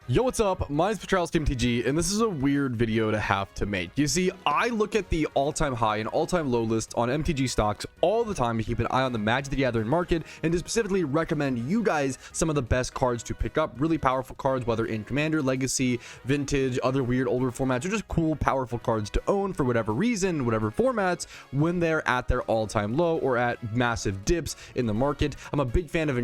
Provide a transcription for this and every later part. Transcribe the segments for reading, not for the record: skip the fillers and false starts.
Yo, what's up? My name's MTG, and this is a weird video to have to make. You see, I look at the all-time high and all-time low list on MTG stocks all the time to keep an eye on the Magic the Gathering market and to specifically recommend you guys some of the best cards to pick up, really powerful cards, whether in Commander, Legacy, Vintage, other weird older formats, or just cool, powerful cards to own for whatever reason, whatever formats, when they're at their all-time low or at massive dips in the market. I'm a big fan of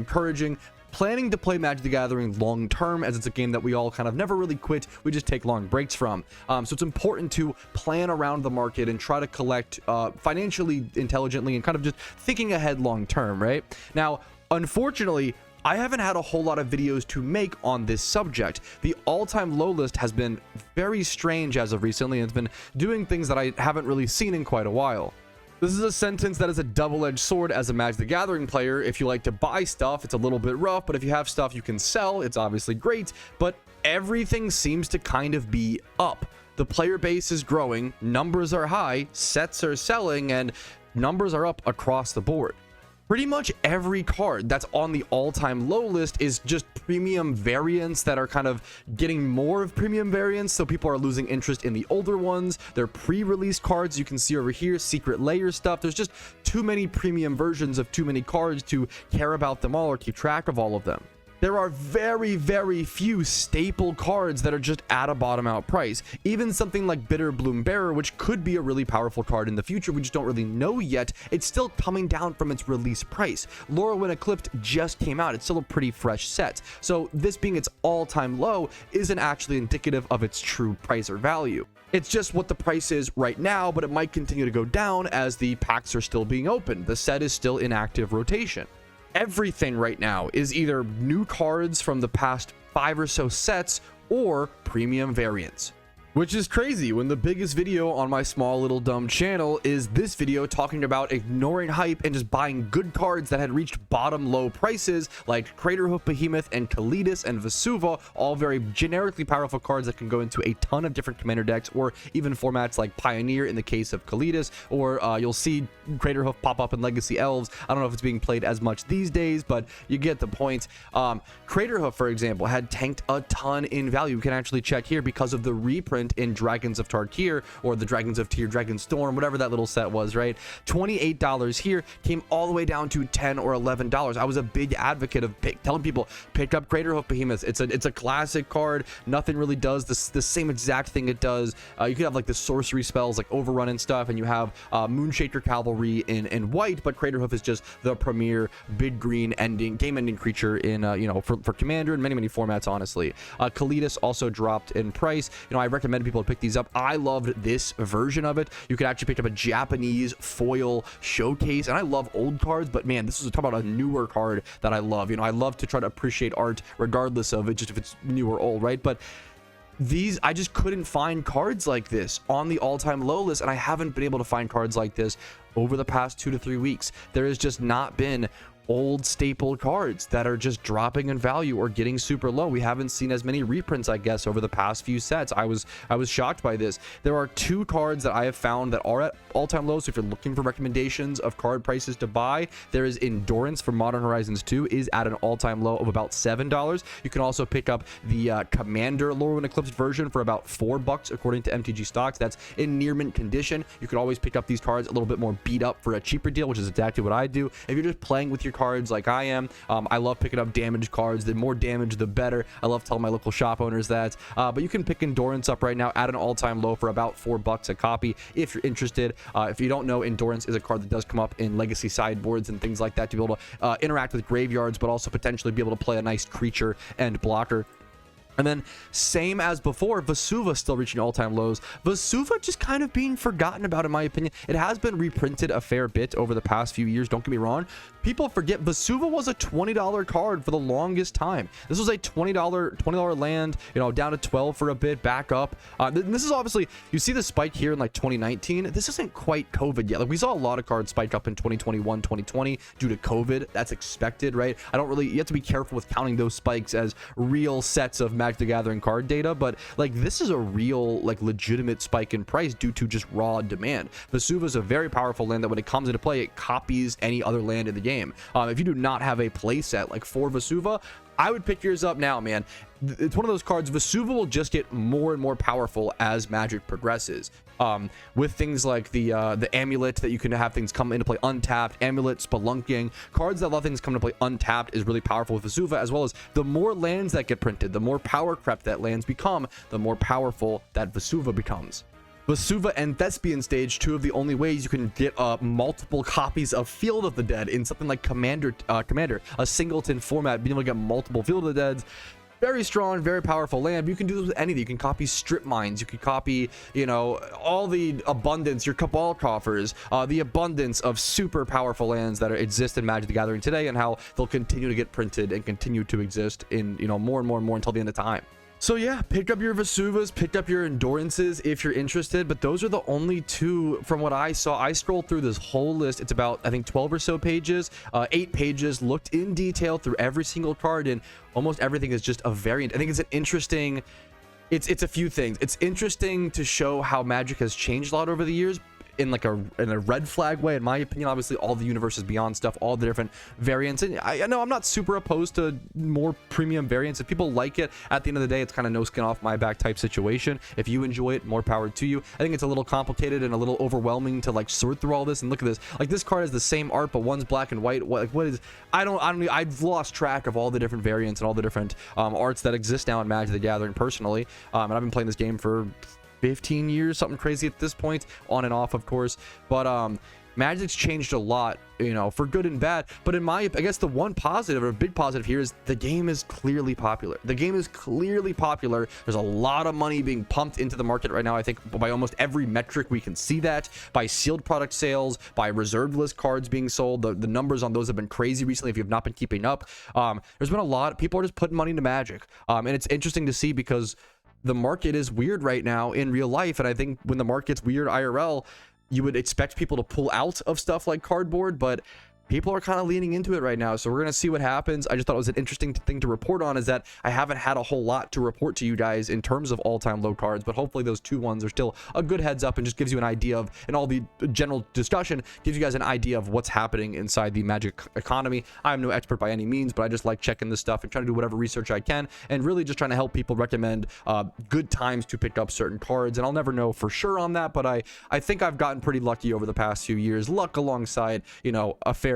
planning to play Magic the Gathering long term, as it's a game that we all kind of never really quit, we just take long breaks from. So it's important to plan around the market and try to collect financially intelligently and kind of just thinking ahead long term, right? Now, unfortunately, I haven't had a whole lot of videos to make on this subject. The all-time low list has been very strange as of recently, and it's been doing things that I haven't really seen in quite a while. This is a sentence that is a double-edged sword as a Magic the Gathering player. If you like to buy stuff, it's a little bit rough, but if you have stuff you can sell, it's obviously great. But everything seems to kind of be up. The player base is growing, numbers are high, sets are selling, and numbers are up across the board. Pretty much every card that's on the all-time low list is just premium variants that are kind of getting more of premium variants, so people are losing interest in the older ones. They're pre-release cards. You can see over here secret layer stuff. There's just too many premium versions of too many cards to care about them all or keep track of all of them. There are very, very few staple cards that are just at a bottom out price. Even something like Bitter Bloom Bearer, which could be a really powerful card in the future, we just don't really know yet. It's still coming down from its release price. Lorwyn Eclipsed just came out. It's still a pretty fresh set. So this being its all-time low isn't actually indicative of its true price or value. It's just what the price is right now, but it might continue to go down as the packs are still being opened. The set is still in active rotation. Everything right now is either new cards from the past 5 or so sets or premium variants. Which is crazy when the biggest video on my small little dumb channel is this video talking about ignoring hype and just buying good cards that had reached bottom low prices like Craterhoof Behemoth and Kalidas and Vesuva, all very generically powerful cards that can go into a ton of different commander decks or even formats like Pioneer in the case of Kalidas, or you'll see Craterhoof pop up in Legacy Elves. I don't know if it's being played as much these days, but you get the point. Craterhoof, for example, had tanked a ton in value. You can actually check here because of the reprint in Dragons of Tarkir or the Dragons of Tyr, Dragonstorm, whatever that little set was, right? $28 here came all the way down to $10 or $11. I was a big advocate of telling people, pick up Craterhoof Behemoth. It's a classic card. Nothing really does the same exact thing it does. You could have like the sorcery spells like Overrun and stuff, and you have Moonshaker Cavalry in white, but Craterhoof is just the premier big green game-ending creature in for Commander and many formats, honestly. Kalidas also dropped in price. I recommend people to pick these up. I loved this version of it. You could actually pick up a Japanese foil showcase, and I love old cards, but man, this is talk about a newer card that I love. I love to try to appreciate art regardless of it, just if it's new or old, right? But these, I just couldn't find cards like this on the all-time low list, and I haven't been able to find cards like this over the past 2 to 3 weeks. There has just not been old staple cards that are just dropping in value or getting super low. We haven't seen as many reprints, I guess, over the past few sets. I was shocked by this. There are 2 cards that I have found that are at all-time lows. So if you're looking for recommendations of card prices to buy, there is Endurance from Modern Horizons 2 is at an all-time low of about $7. You can also pick up the Commander Lorwyn Eclipsed version for about $4 according to MTG stocks. That's in near mint condition. You could always pick up these cards a little bit more beat up for a cheaper deal, which is exactly what I do. If you're just playing with your cards like I am, I love picking up damaged cards. The more damage, the better. I love telling my local shop owners that. But you can pick Endurance up right now at an all-time low for about $4 a copy if you're interested. If you don't know, Endurance is a card that does come up in Legacy sideboards and things like that to be able to interact with graveyards, but also potentially be able to play a nice creature and blocker. And then, same as before, Vesuva still reaching all-time lows. Vesuva just kind of being forgotten about, in my opinion. It has been reprinted a fair bit over the past few years, don't get me wrong. People forget Vesuva was a $20 card for the longest time. This was a $20 land, down to 12 for a bit, back up. This is obviously, you see the spike here in like 2019. This isn't quite COVID yet. Like, we saw a lot of cards spike up in 2021, 2020 due to COVID. That's expected, right? You have to be careful with counting those spikes as real sets of Magic the Gathering card data, but like this is a real legitimate spike in price due to just raw demand. Vesuva is a very powerful land that when it comes into play, it copies any other land in the game. If you do not have a play set like for Vesuva, I would pick yours up now, man. It's one of those cards. Vesuva will just get more and more powerful as Magic progresses. With things like the amulet, that you can have things come into play untapped, amulet, spelunking, cards that let things come into play untapped is really powerful with Vesuva, as well as the more lands that get printed, the more power crept that lands become, the more powerful that Vesuva becomes. Vesuva and Thespian stage, two of the only ways you can get multiple copies of Field of the Dead in something like Commander, a singleton format, being able to get multiple Field of the Deads. Very strong, very powerful land. You can do this with anything. You can copy strip mines. You can copy, you know, all the abundance, your Cabal coffers, the abundance of super powerful lands that exist in Magic the Gathering today, and how they'll continue to get printed and continue to exist in, you know, more and more and more until the end of time. So yeah, pick up your Vesuvas, pick up your Endurances if you're interested, but those are the only two from what I saw. I scrolled through this whole list. It's about, I think, 12 or so pages, 8 pages, looked in detail through every single card, and almost everything is just a variant. I think it's an interesting, it's a few things. It's interesting to show how Magic has changed a lot over the years, in like a red flag way, in my opinion. Obviously, all the universes beyond stuff, all the different variants, and I know I'm not super opposed to more premium variants. If people like it, at the end of the day, it's kind of no skin off my back type situation. If you enjoy it, more power to you. I think it's a little complicated and a little overwhelming to like sort through all this. And look at this, like this card has the same art, but one's black and white. What is, I've lost track of all the different variants and all the different arts that exist now in Magic the Gathering personally. And I've been playing this game for 15 years, something crazy at this point, on and off, of course. But Magic's changed a lot, you know, for good and bad. But I guess the one positive, or a big positive here, is the game is clearly popular. The game is clearly popular. There's a lot of money being pumped into the market right now. I think by almost every metric we can see that, by sealed product sales, by reserved list cards being sold. The numbers on those have been crazy recently if you've not been keeping up. There's been a lot. People are just putting money into Magic, and it's interesting to see because the market is weird right now in real life, and I think when the market's weird IRL, you would expect people to pull out of stuff like cardboard, but people are kind of leaning into it right now. So we're going to see what happens. I just thought it was an interesting thing to report on, is that I haven't had a whole lot to report to you guys in terms of all-time low cards, but hopefully those two ones are still a good heads up and just gives you an idea of, and all the general discussion gives you guys an idea of what's happening inside the Magic economy. I'm no expert by any means, but I just like checking this stuff and trying to do whatever research I can, and really just trying to help people recommend good times to pick up certain cards. And I'll never know for sure on that, but I think I've gotten pretty lucky over the past few years, luck alongside, you know, a fair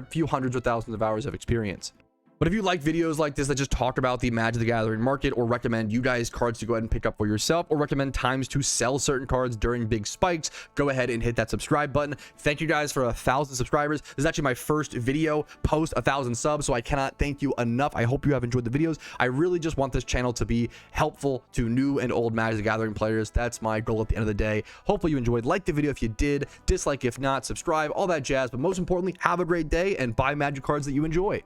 few hundreds or thousands of hours of experience. But if you like videos like this that just talk about the Magic the Gathering market, or recommend you guys cards to go ahead and pick up for yourself, or recommend times to sell certain cards during big spikes, go ahead and hit that subscribe button. Thank you guys for 1,000 subscribers. This is actually my first video post 1,000 subs, so I cannot thank you enough. I hope you have enjoyed the videos. I really just want this channel to be helpful to new and old Magic the Gathering players. That's my goal at the end of the day. Hopefully you enjoyed. Like the video if you did, dislike if not, subscribe, all that jazz. But most importantly, have a great day and buy Magic cards that you enjoy.